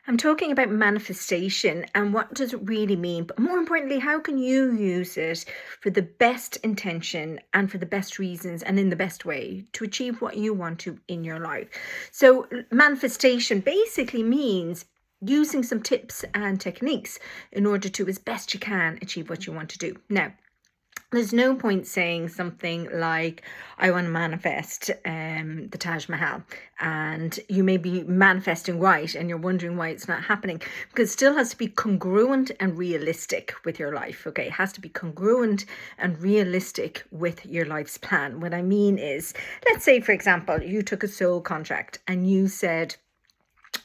I'm talking about manifestation and what does it really mean, but more importantly, how can you use it for the best intention and for the best reasons and in the best way to achieve what you want to in your life. So manifestation basically means using some tips and techniques in order to, as best you can, achieve what you want to do. Now, there's no point saying something like, I want to manifest the Taj Mahal, and you may be manifesting right and you're wondering why it's not happening, because it still has to be congruent and realistic with your life. Okay, it has to be congruent and realistic with your life's plan. What I mean is, let's say, for example, you took a soul contract and you said,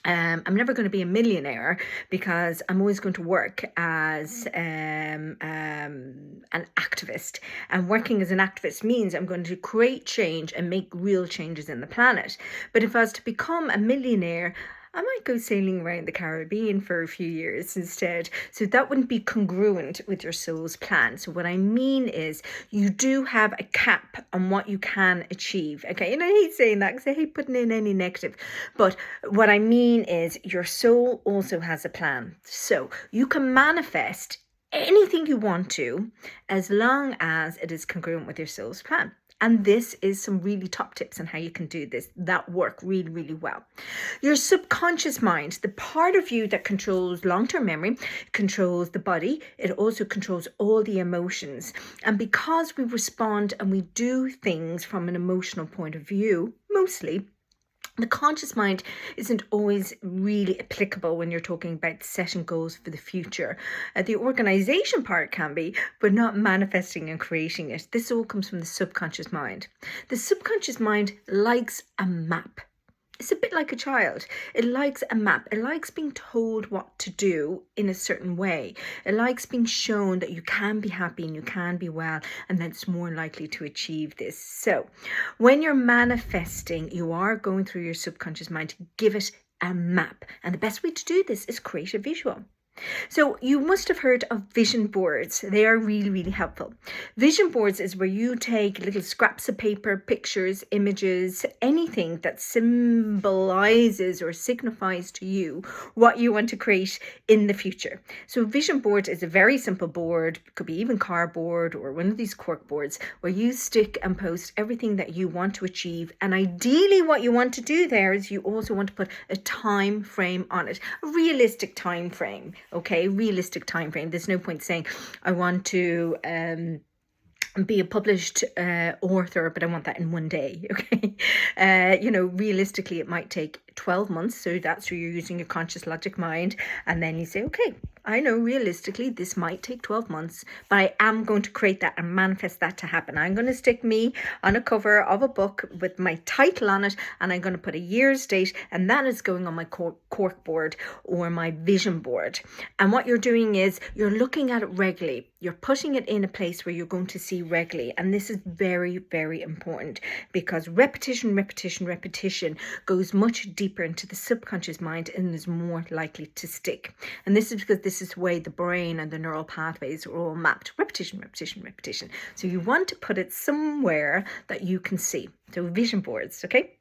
I'm never going to be a millionaire because I'm always going to work as an activist. And working as an activist means I'm going to create change and make real changes in the planet. But if I was to become a millionaire, I might go sailing around the Caribbean for a few years instead. So that wouldn't be congruent with your soul's plan. So what I mean is you do have a cap on what you can achieve. Okay, and I hate saying that because I hate putting in any negative. But what I mean is your soul also has a plan. So you can manifest anything you want to as long as it is congruent with your soul's plan. And this is some really top tips on how you can do this that work really, really well. Your subconscious mind, the part of you that controls long-term memory, controls the body. It also controls all the emotions. And because we respond and we do things from an emotional point of view, mostly, the conscious mind isn't always really applicable when you're talking about setting goals for the future. The organization part can be, but not manifesting and creating it. This all comes from the subconscious mind. The subconscious mind likes a map. It's a bit like a child. It likes a map. It likes being told what to do in a certain way. It likes being shown that you can be happy and you can be well, and that it's more likely to achieve this. So when you're manifesting, you are going through your subconscious mind to give it a map. And the best way to do this is create a visual. So you must have heard of vision boards. They are really, really helpful. Vision boards is where you take little scraps of paper, pictures, images, anything that symbolizes or signifies to you what you want to create in the future. So a vision board is a very simple board. It could be even cardboard or one of these cork boards where you stick and post everything that you want to achieve. And ideally what you want to do there is you also want to put a time frame on it, a realistic time frame. Okay, realistic time frame. There's no point saying I want to be a published author, but I want that in one day. Okay, realistically, it might take 12 months. So that's where you're using your conscious logic mind, and then you say, okay, I know realistically this might take 12 months, but I am going to create that and manifest that to happen. I'm going to stick me on a cover of a book with my title on it, and I'm going to put a year's date, and that is going on my cork board or my vision board. And what you're doing is you're looking at it regularly. You're putting it in a place where you're going to see regularly. And this is very, very important because repetition goes much deeper into the subconscious mind and is more likely to stick. And this is because this is the way the brain and the neural pathways are all mapped. Repetition. So you want to put it somewhere that you can see. So vision boards, okay?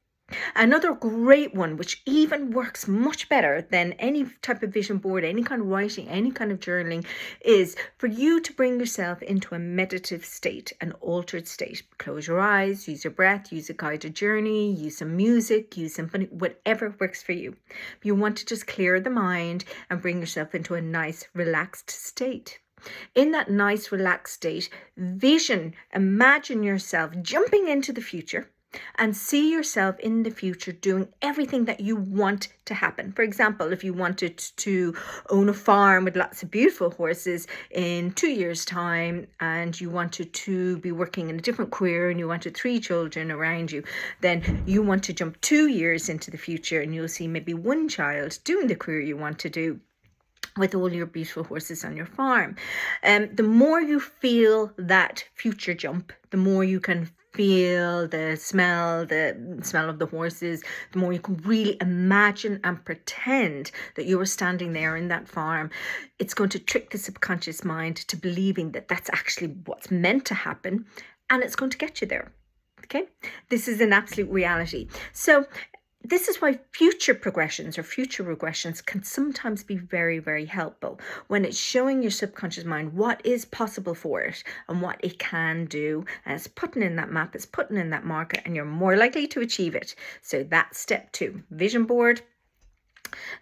Another great one, which even works much better than any type of vision board, any kind of writing, any kind of journaling, is for you to bring yourself into a meditative state, an altered state. Close your eyes, use your breath, use a guided journey, use some music, use symphony, whatever works for you. You want to just clear the mind and bring yourself into a nice, relaxed state. In that nice, relaxed state, imagine yourself jumping into the future and see yourself in the future doing everything that you want to happen. For example, if you wanted to own a farm with lots of beautiful horses in 2 years' time, and you wanted to be working in a different career and you wanted 3 children around you, then you want to jump 2 years into the future and you'll see maybe 1 child doing the career you want to do with all your beautiful horses on your farm. The more you feel that future jump, the more you can feel the smell of the horses, the more you can really imagine and pretend that you are standing there in that farm. It's going to trick the subconscious mind to believing that that's actually what's meant to happen, and it's going to get you there. Okay, this is an absolute reality. So this is why future progressions or future regressions can sometimes be very, very helpful when it's showing your subconscious mind what is possible for it and what it can do. And it's putting in that map, it's putting in that marker, and you're more likely to achieve it. So that's step 2. Vision board,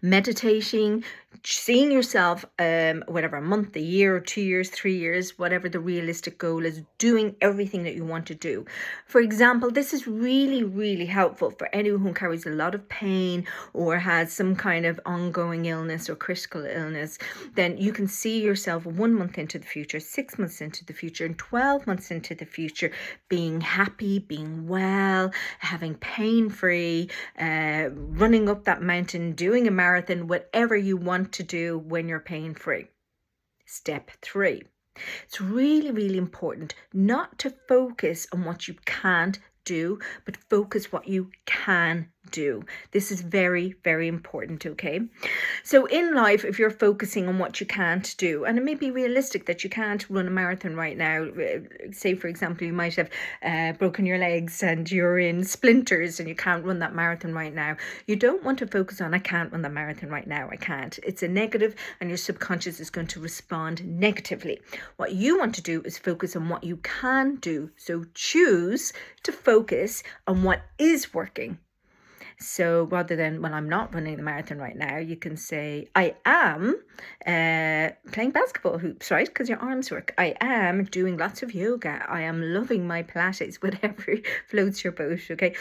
meditating, seeing yourself, whatever, a month, a year, 2 years, 3 years, whatever the realistic goal is, doing everything that you want to do. For example, this is really, really helpful for anyone who carries a lot of pain or has some kind of ongoing illness or critical illness. Then you can see yourself 1 month into the future, 6 months into the future, and 12 months into the future, being happy, being well, having pain-free, running up that mountain, doing a marathon, whatever you want to do when you're pain-free. Step 3. It's really, really important not to focus on what you can't do, but focus what you can do. This is very, very important, okay? So in life, if you're focusing on what you can't do, and it may be realistic that you can't run a marathon right now, say for example, you might have broken your legs and you're in splinters and you can't run that marathon right now. You don't want to focus on, I can't run the marathon right now, I can't. It's a negative, and your subconscious is going to respond negatively. What you want to do is focus on what you can do. So choose to focus on what is working. So rather than, well, I'm not running the marathon right now, you can say, I am playing basketball hoops, right? Because your arms work. I am doing lots of yoga. I am loving my Pilates, whatever floats your boat, okay?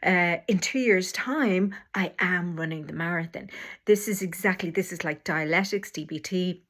In 2 years' time, I am running the marathon. This is like dialectics, DBT.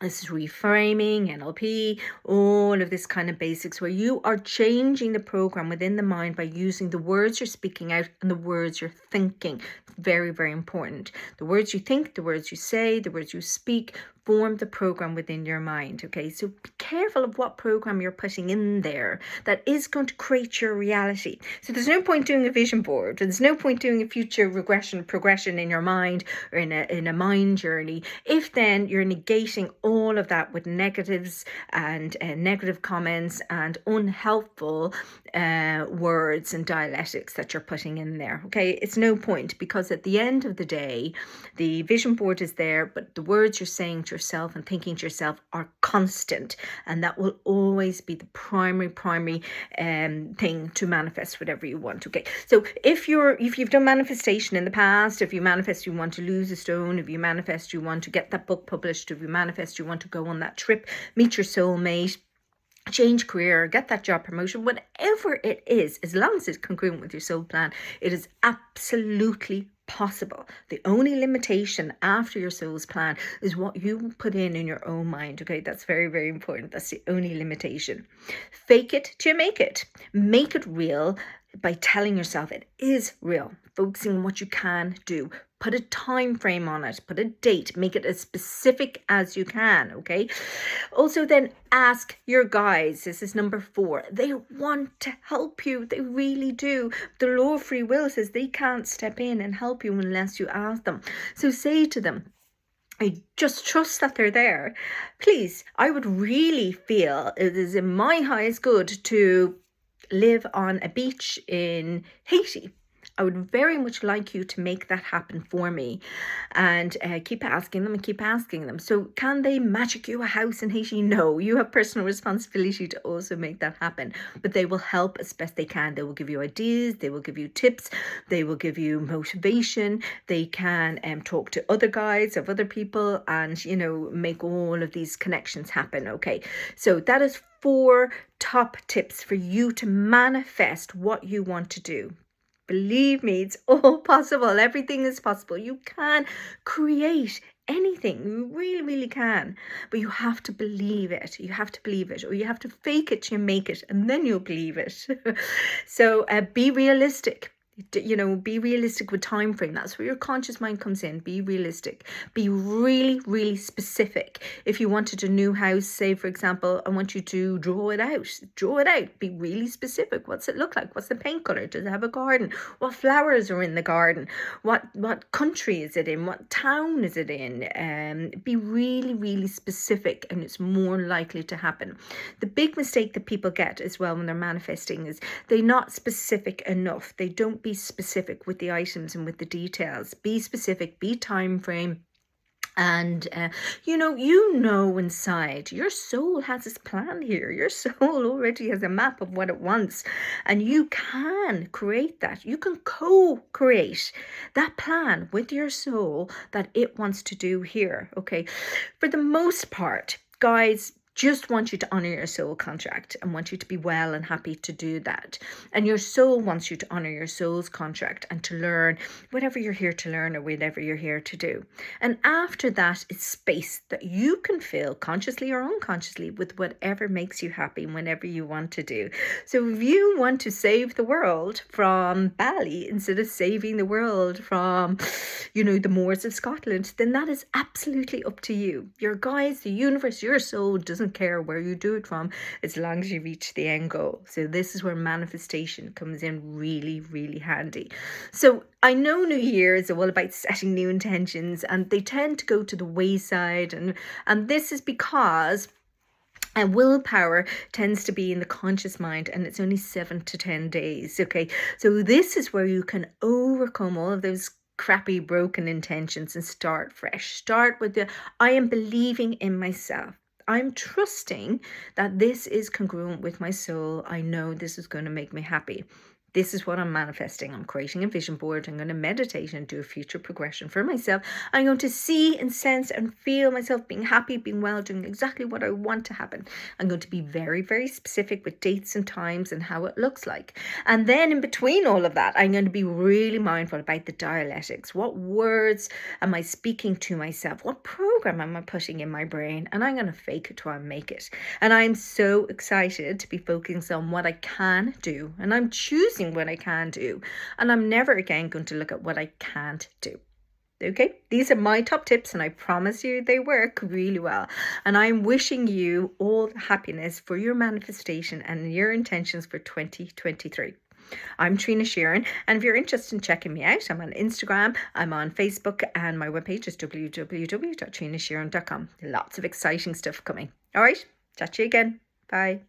This is reframing, NLP, all of this kind of basics where you are changing the program within the mind by using the words you're speaking out and the words you're thinking. Very, very important. The words you think, the words you say, the words you speak form the program within your mind, okay? So be careful of what program you're putting in there that is going to create your reality. So there's no point doing a vision board. There's no point doing a future progression in your mind or in a mind journey if then you're negating all of that with negatives and negative comments and unhelpful words and dialectics that you're putting in there, okay? It's no point, because at the end of the day, the vision board is there, but the words you're saying to yourself and thinking to yourself are constant, and that will always be the primary thing to manifest whatever you want, okay? So if you've done manifestation in the past, if you manifest you want to lose a stone, if you manifest you want to get that book published, if you manifest you want to go on that trip, meet your soulmate, change career, get that job promotion, whatever it is, as long as it's congruent with your soul plan, it is absolutely possible. The only limitation after your soul's plan is what you put in your own mind, okay? That's very, very important. That's the only limitation. Fake it till you make it. Make it real by telling yourself it is real, focusing on what you can do. Put a time frame on it, put a date, make it as specific as you can, okay? Also then ask your guides. This is number 4. They want to help you. They really do. The law of free will says they can't step in and help you unless you ask them. So say to them, I just trust that they're there. Please, I would really feel it is in my highest good to live on a beach in Haiti. I would very much like you to make that happen for me. And keep asking them. So can they magic you a house in Haiti? No, you have personal responsibility to also make that happen. But they will help as best they can. They will give you ideas. They will give you tips. They will give you motivation. They can talk to other guides of other people and, make all of these connections happen. Okay, so that is 4 top tips for you to manifest what you want to do. Believe me, it's all possible. Everything is possible. You can create anything. You really, really can. But you have to believe it. You have to believe it. Or you have to fake it till you make it. And then you'll believe it. So be realistic. Be realistic with time frame. That's where your conscious mind comes in. Be realistic. Be really, really specific. If you wanted a new house, say for example, I want you to draw it out. Be really specific. What's it look like? What's the paint color? Does it have a garden? What flowers are in the garden? What country is it in? What town is it in? Be really, really specific, and it's more likely to happen. The big mistake that people get as well when they're manifesting is they're not specific enough. They don't be specific with the items and with the details. Be specific, be time frame. And, you know inside, your soul has its plan here. Your soul already has a map of what it wants. And you can create that. You can co-create that plan with your soul that it wants to do here, okay? For the most part, guys, just want you to honor your soul contract and want you to be well and happy to do that. And your soul wants you to honor your soul's contract and to learn whatever you're here to learn or whatever you're here to do. And after that, it's space that you can fill consciously or unconsciously with whatever makes you happy whenever you want to do. So if you want to save the world from Bali instead of saving the world from, the moors of Scotland, then that is absolutely up to you. Your guides, the universe, your soul doesn't care where you do it from as long as you reach the end goal. So this is where manifestation comes in really, really handy. So I know New Year is all about setting new intentions, and they tend to go to the wayside, and this is because willpower tends to be in the conscious mind, and it's only 7 to 10 days. Okay, so this is where you can overcome all of those crappy broken intentions and start fresh. Start with I am believing in myself. I'm trusting that this is congruent with my soul. I know this is going to make me happy. This is what I'm manifesting. I'm creating a vision board. I'm going to meditate and do a future progression for myself. I'm going to see and sense and feel myself being happy, being well, doing exactly what I want to happen. I'm going to be very, very specific with dates and times and how it looks like. And then in between all of that, I'm going to be really mindful about the dialectics. What words am I speaking to myself? What program am I putting in my brain? And I'm going to fake it till I make it. And I'm so excited to be focusing on what I can do. And I'm choosing what I can do, and I'm never again going to look at what I can't do. Okay, these are my top tips, and I promise you they work really well. And I'm wishing you all happiness for your manifestation and your intentions for 2023. I'm ʞᴘᴇᴛ, and if you're interested in checking me out, I'm on Instagram, I'm on Facebook, and my webpage is www.ʞᴘᴇᴛ.com. Lots of exciting stuff coming. All right, chat to you again. Bye.